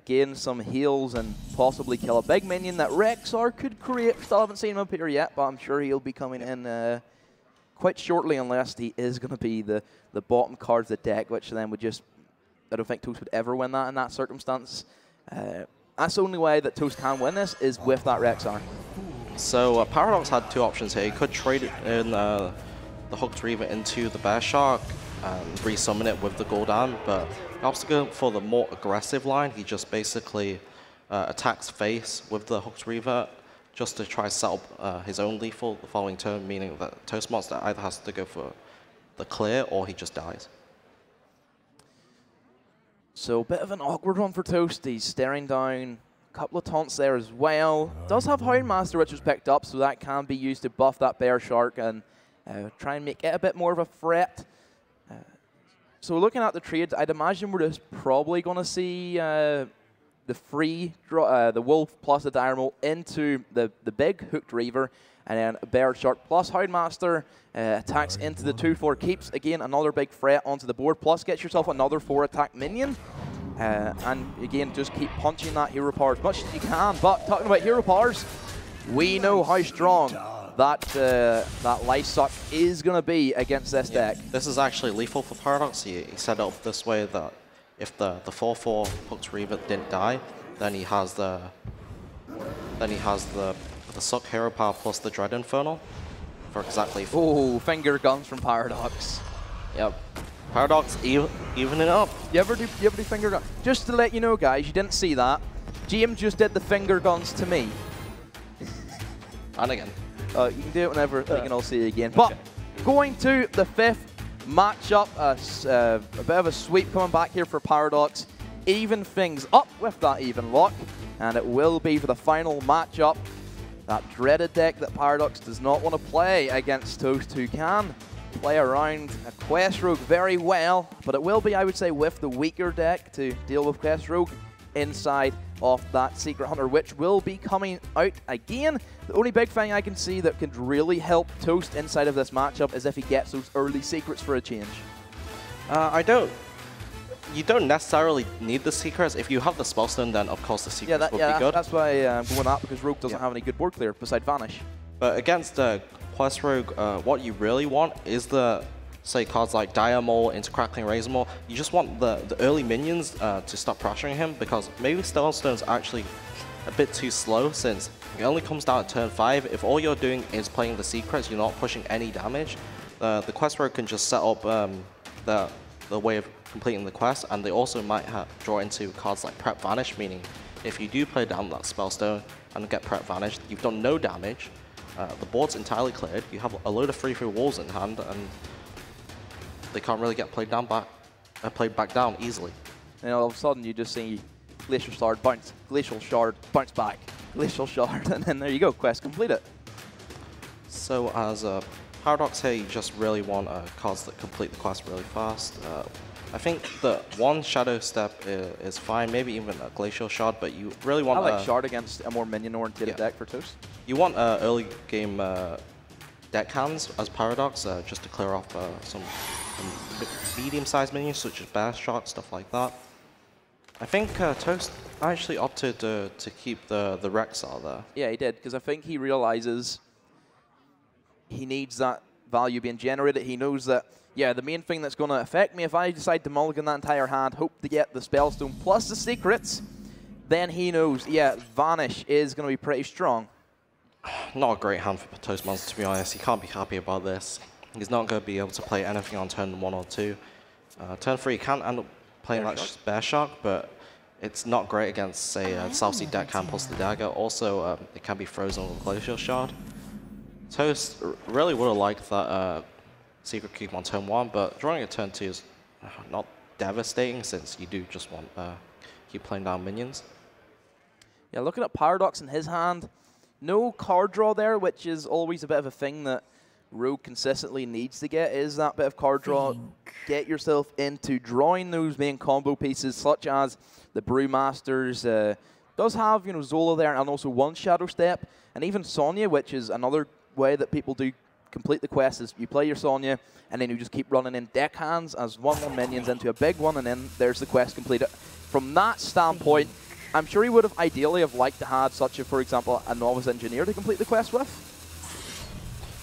gain some heals and possibly kill a big minion that Rexar could create. Still haven't seen him appear yet, but I'm sure he'll be coming in quite shortly, unless he is going to be the bottom card of the deck, which then would just, I don't think Toast would ever win that in that circumstance. That's the only way that Toast can win this, is with that Rexar. So Paradox had 2 options here. He could trade it in the Hooked Reaver into the Bear Shark and resummon it with the Gul'dan, but he opts to go for the more aggressive line. He just basically attacks face with the Hooked Reaver just to try to set up his own lethal the following turn, meaning that Toastmonster either has to go for the clear or he just dies. So a bit of an awkward one for Toast. He's staring down a couple of taunts there as well. Does have Houndmaster, which was picked up, so that can be used to buff that Bear Shark and try and make it a bit more of a threat. So looking at the trades, I'd imagine we're just probably going to see the free draw, the Wolf plus the Dynamo into the big Hooked Reaver, and then Bear Shark plus Houndmaster attacks into the 2/4 keeps. Again, another big threat onto the board, plus gets yourself another 4-attack minion. And again, just keep punching that hero power as much as you can. But talking about hero powers, we know how strong that Life Suck is going to be against this deck. This is actually lethal for Paradox. He set it up this way that if the 4/4 Hooked Reaver didn't die, then he has the Suck hero power plus the Dread Infernal for exactly 4. Oh, finger guns from Paradox. Yep. Paradox evening up. You ever do finger gun? Just to let you know, guys, you didn't see that. James just did the finger guns to me. And again. You can do it whenever we can all see it again. But going to the 5th matchup, a bit of a sweep coming back here for Paradox. Even things up with that even lock, and it will be for the final matchup. That dreaded deck that Paradox does not want to play against Toast, who can play around a Quest Rogue very well, but it will be, I would say, with the weaker deck to deal with Quest Rogue inside of that Secret Hunter, which will be coming out again. The only big thing I can see that could really help Toast inside of this matchup is if he gets those early secrets for a change. You don't necessarily need the secrets. If you have the Spellstone, then of course the secrets would be good. That's why I'm going that, because Rogue doesn't have any good board clear beside Vanish. But against Quest Rogue, what you really want is the, say, cards like Dire Maul into Crackling Razor Maul. You just want the early minions to stop pressuring him, because maybe Spellstone's actually a bit too slow, since it only comes down at turn 5. If all you're doing is playing the secrets, you're not pushing any damage, the Quest Rogue can just set up the way of completing the quest, and they also might draw into cards like Prep Vanish, meaning if you do play down that Spellstone and get Prep Vanish, you've done no damage, the board's entirely cleared, you have a load of 3/3 walls in hand, and they can't really get played back down easily. And all of a sudden you just see Glacial Shard bounce, Glacial Shard bounce back, Glacial Shard, and then there you go, quest completed. So as a Paradox here, you just really want cards that complete the quest really fast. I think that one Shadow Step is fine, maybe even a Glacial Shard, but you really want I like Shard against a more minion-oriented deck for Toast. You want early game deck hands as Paradox, just to clear off some medium-sized minions such as Bear Shark, stuff like that. I think Toast actually opted to keep the Rexar there. Yeah, he did, because I think he realizes he needs that value being generated. He knows that, yeah, the main thing that's going to affect me if I decide to mulligan that entire hand, hope to get the Spellstone plus the secrets, then he knows, yeah, Vanish is going to be pretty strong. Not a great hand for Toastmonster, to be honest. He can't be happy about this. He's not going to be able to play anything on turn 1 or 2. Turn 3, he can end up playing that Bear Shark, but it's not great against, say, South Sea deckhand plus the Dagger. Also, it can be frozen with Glacial Shard. Toast really would have liked that Secret Keep on turn 1, but drawing at turn 2 is not devastating, since you do just want keep playing down minions. Yeah, looking at Paradox in his hand, no card draw there, which is always a bit of a thing that Rogue consistently needs to get, is that bit of card draw. Get yourself into drawing those main combo pieces, such as the Brewmasters. Does have, you know, Zola there, and also one Shadow Step, and even Sonya, which is another way that people do complete the quest, is you play your Sonya, and then you just keep running in deck hands as 1/1 minions into a big one, and then there's the quest completed. From that standpoint, I'm sure he would have ideally have liked to have such a, for example, a Novice Engineer to complete the quest with.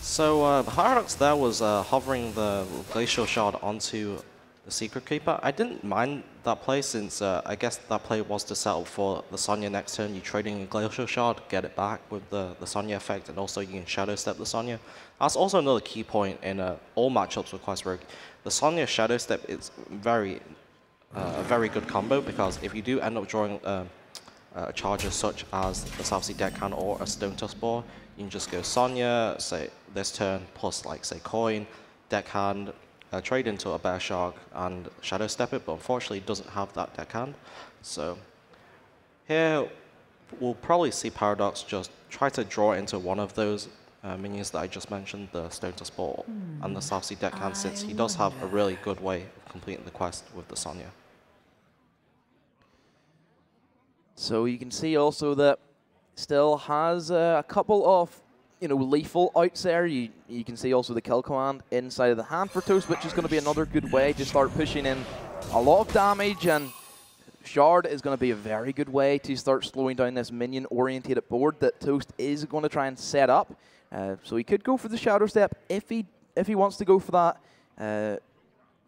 So Paradox there was hovering the Glacial Shard onto the Secret Keeper. I didn't mind that play, since I guess that play was to settle for the Sonya next turn. You trade in your Glacial Shard, get it back with the Sonya effect, and also you can Shadow Step the Sonya. That's also another key point in all matchups with Quest Rogue. The Sonya Shadow Step is a very good combo, because if you do end up drawing charges such as the South Sea Deckhand or a Stone Tusk Boar, you can just go Sonya, say this turn, plus like say Coin, Deckhand, trade into a Bear Shark and Shadow Step it, but unfortunately it doesn't have that deckhand. So here we'll probably see Paradox just try to draw into one of those minions that I just mentioned, the Stone Tusk Boar and the South Sea Deckhand, since he does have a really good way of completing the quest with the Sonya. So you can see also that still has a couple of, you know, lethal outs there. You can see also the kill command inside of the hand for Toast, which is going to be another good way to start pushing in a lot of damage, and Shard is going to be a very good way to start slowing down this minion-oriented board that Toast is going to try and set up. So he could go for the Shadow Step if he wants to go for that.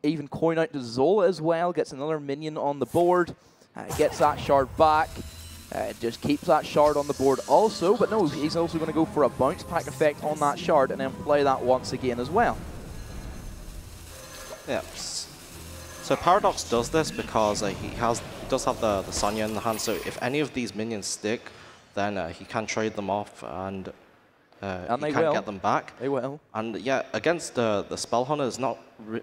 Even coin out to Zola as well, gets another minion on the board, gets that Shard back. Just keeps that Shard on the board also, but no, he's also going to go for a bounce pack effect on that Shard and then play that once again as well. Yeah. So Paradox does this because he has he does have the Sonya in the hand, so if any of these minions stick, then he can trade them off and he can get them back. They will. And yeah, against the Spell Hunter is not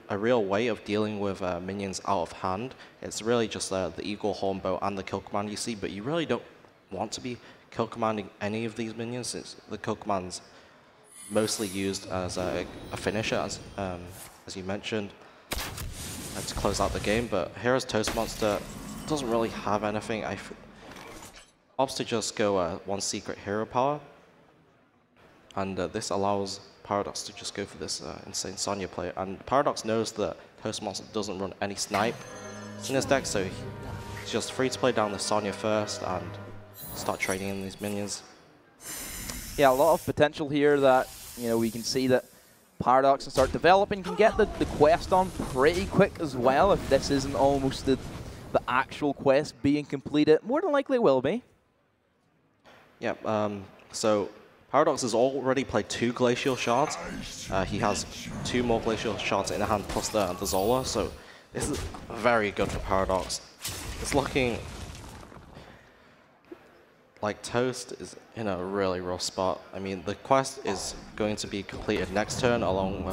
a real way of dealing with minions out of hand. It's really just the Eagle Horn Bow and the kill command you see, but you really don't want to be kill commanding any of these minions, since the kill command's mostly used as a finisher, as you mentioned, to close out the game. But here as Toastmonster doesn't really have anything. Opts to just go one secret hero power, and this allows Paradox to just go for this insane Sonya play. And Paradox knows that Toastmonster doesn't run any snipe in his deck, so he's just free to play down the Sonya first and start trading in these minions. Yeah, a lot of potential here that, you know, we can see that Paradox can start developing, can get the quest on pretty quick as well, if this isn't almost the actual quest being completed. More than likely it will be. Yeah, so Paradox has already played 2 Glacial Shards. He has 2 more Glacial Shards in hand plus the Zola, so this is very good for Paradox. It's looking like Toast is in a really rough spot. I mean, the quest is going to be completed next turn along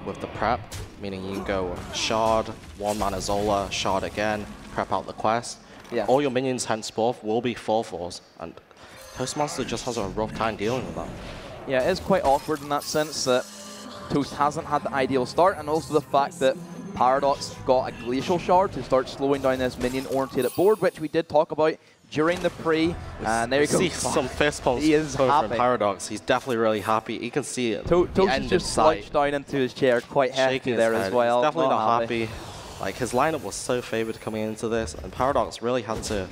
with the prep, meaning you can go Shard, 1-mana Zola, Shard again, prep out the quest. Yeah. All your minions henceforth will be 4/4s, and Toastmonster just has a rough time dealing with that. Yeah, it is quite awkward in that sense that Toast hasn't had the ideal start, and also the fact that Paradox got a Glacial Shard to start slowing down this minion-oriented board, which we did talk about during the pre, and there you go. See some fist pumps from Paradox. He's definitely really happy. You can see it. Toast is just slouched down into his chair quite hefty there as well. He's definitely not happy. Like, his lineup was so favored coming into this, and Paradox really had to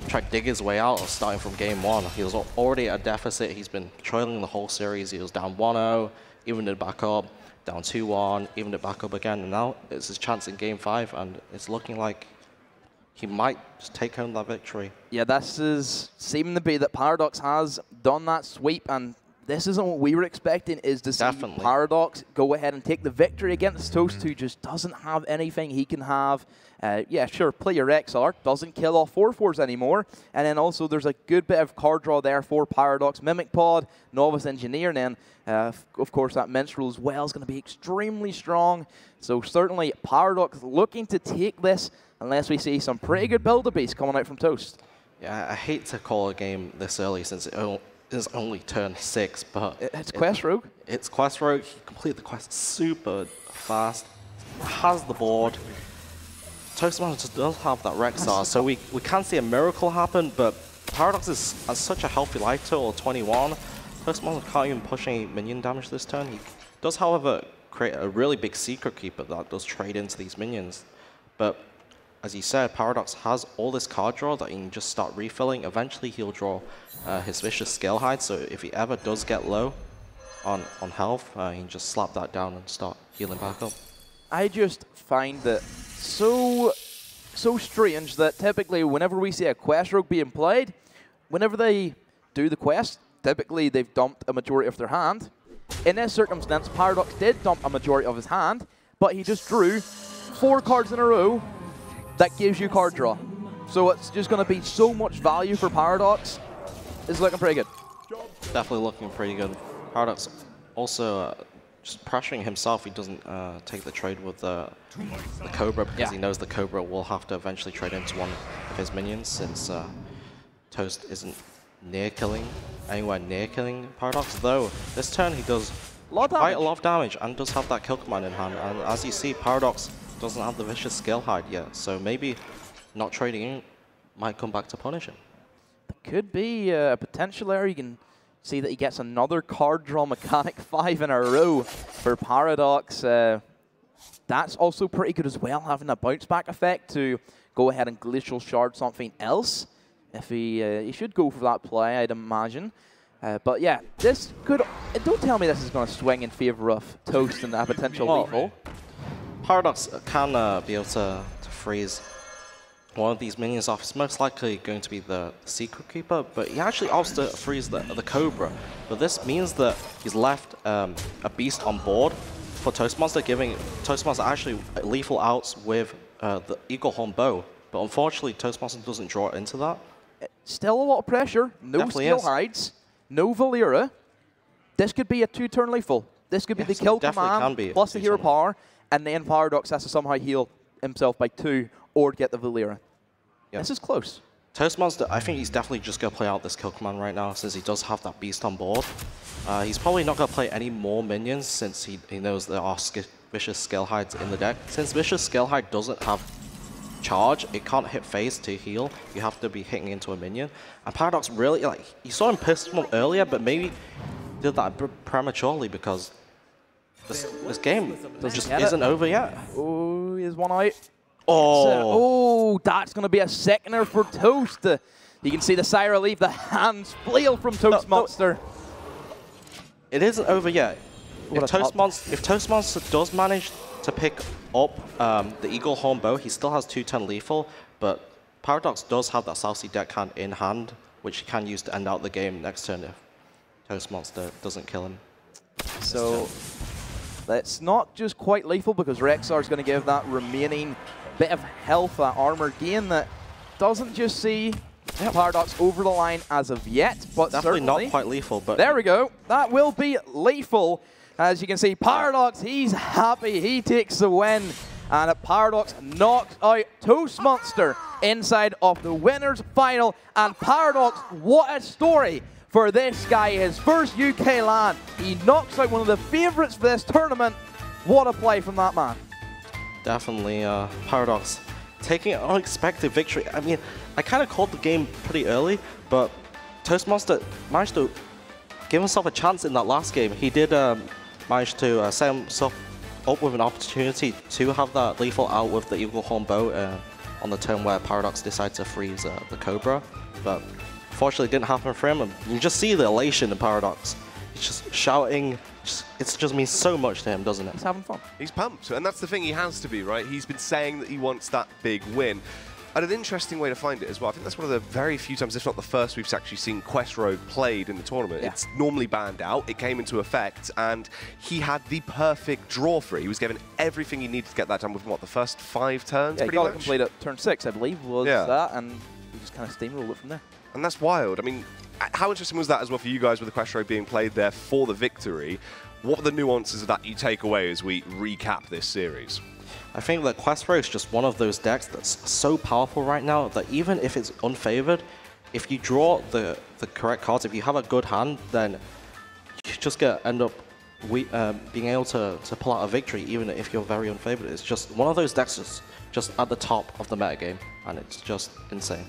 try to dig his way out of starting from game 1. He was already at a deficit. He's been trailing the whole series. He was down 1-0, evened it back up, down 2-1, evened it back up again, and now it's his chance in game 5, and it's looking like he might just take home that victory. Yeah, this is seeming to be that Paradox has done that sweep, and this isn't what we were expecting, is to see Paradox go ahead and take the victory against Toast, who just doesn't have anything he can have. Yeah, sure, play your XR, doesn't kill off 4/4s anymore, and then also there's a good bit of card draw there for Paradox. Mimic Pod, Novice Engineer, and then of course that Minstrel as well is going to be extremely strong. So certainly Paradox looking to take this, unless we see some pretty good build-a-beast coming out from Toast. Yeah, I hate to call a game this early since it is only turn 6, but it's Quest Rogue. It's Quest Rogue. He completed the quest super fast, has the board. Toastmonster does have that Rexar, so we can see a miracle happen, but Paradox is at such a healthy life total, 21. Toastmonster can't even push any minion damage this turn. He does, however, create a really big Secret Keeper that does trade into these minions. But as you said, Paradox has all this card draw that he can just start refilling. Eventually he'll draw his Vicious Scalehide, so if he ever does get low on health, he can just slap that down and start healing back up. I just find that so strange that typically whenever we see a Quest Rogue being played, whenever they do the quest, typically they've dumped a majority of their hand. In this circumstance, Paradox did dump a majority of his hand, but he just drew 4 cards in a row that gives you card draw. So it's just going to be so much value for Paradox. It's looking pretty good. Definitely looking pretty good. Paradox also just pressuring himself. He doesn't take the trade with the Cobra because he knows the Cobra will have to eventually trade into one of his minions, since Toast isn't anywhere near killing Paradox. Though this turn he does quite a lot of damage and does have that kill command in hand. And as you see, Paradox doesn't have the Vicious Scalehide yet, so maybe not trading in might come back to punish him. Could be a potential there. You can see that he gets another card draw mechanic 5 in a row for Paradox. That's also pretty good as well, having a bounce back effect to go ahead and Glacial Shard something else. If he should go for that play, I'd imagine. But yeah, this could. Don't tell me this is going to swing in favor of Toast and a potential lethal. Paradox can be able to freeze one of these minions off. It's most likely going to be the Secret Keeper, but he actually opts to freeze the Cobra. But this means that he's left a beast on board for Toastmonster, giving Toastmonster actually lethal outs with the Eagle Horn Bow. But unfortunately, Toastmonster doesn't draw into that. Still a lot of pressure. No Definitely skill is. hides. No Valera. This could be a 2-turn lethal. This could be the kill command plus the hero power, and then Paradox has to somehow heal himself by 2 or get the Valera. Yeah. This is close. Toastmonster, I think he's definitely just going to play out this kill command right now since he does have that beast on board. He's probably not going to play any more minions since he knows there are vicious skill hides in the deck. Since vicious skill hide doesn't have charge, it can't hit phase to heal. You have to be hitting into a minion. And Paradox really, like, you saw him pistol over earlier, but maybe did that prematurely because this game just isn't over yet. Oh, here's one out. Oh, That's going to be a sickener for Toast. You can see the Syra leave the hands flail from Toastmonster. It isn't over yet. If Toastmonster does manage to pick up the Eagle Horn Bow, he still has 2-turn lethal, but Paradox does have that South Sea deckhand in hand, which he can use to end out the game next turn if Toastmonster doesn't kill him. So that's not just quite lethal because Rexar's going to give that remaining bit of health, that armor gain that doesn't just see Paradox over the line as of yet, but definitely certainly not quite lethal. But there we go. That will be lethal. As you can see, Paradox, he's happy. He takes the win. And Paradox knocks out Toastmonster inside of the winners final. And Paradox, what a story for this guy. His first UK LAN. He knocks out one of the favorites for this tournament. What a play from that man. Definitely Paradox taking an unexpected victory. I mean, I kind of called the game pretty early, but Toastmonster managed to give himself a chance in that last game. He did manage to set himself up with an opportunity to have that lethal out with the Eagle Horn Bow on the turn where Paradox decided to freeze the Cobra, but unfortunately it didn't happen for him. And you just see the elation in Paradox. He's just shouting. It just means so much to him, doesn't it? He's having fun. He's pumped, and that's the thing, he has to be, right? He's been saying that he wants that big win. And an interesting way to find it as well, I think that's one of the very few times, if not the first, we've actually seen Quest Rogue played in the tournament. Yeah. It's normally banned out, it came into effect, and he had the perfect draw for it. He was given everything he needed to get that done with, what, the first 5 turns, pretty much? He got it complete at turn 6, I believe, was that, and he just kind of steamrolled it from there. And that's wild. I mean, how interesting was that as well for you guys with the Quest Rogue being played there for the victory? What are the nuances of that you take away as we recap this series? I think that Quest Rogue is just one of those decks that's so powerful right now that even if it's unfavored, if you draw the correct cards, if you have a good hand, then you just end up being able to pull out a victory even if you're very unfavored. It's just one of those decks that's just at the top of the metagame, and it's just insane.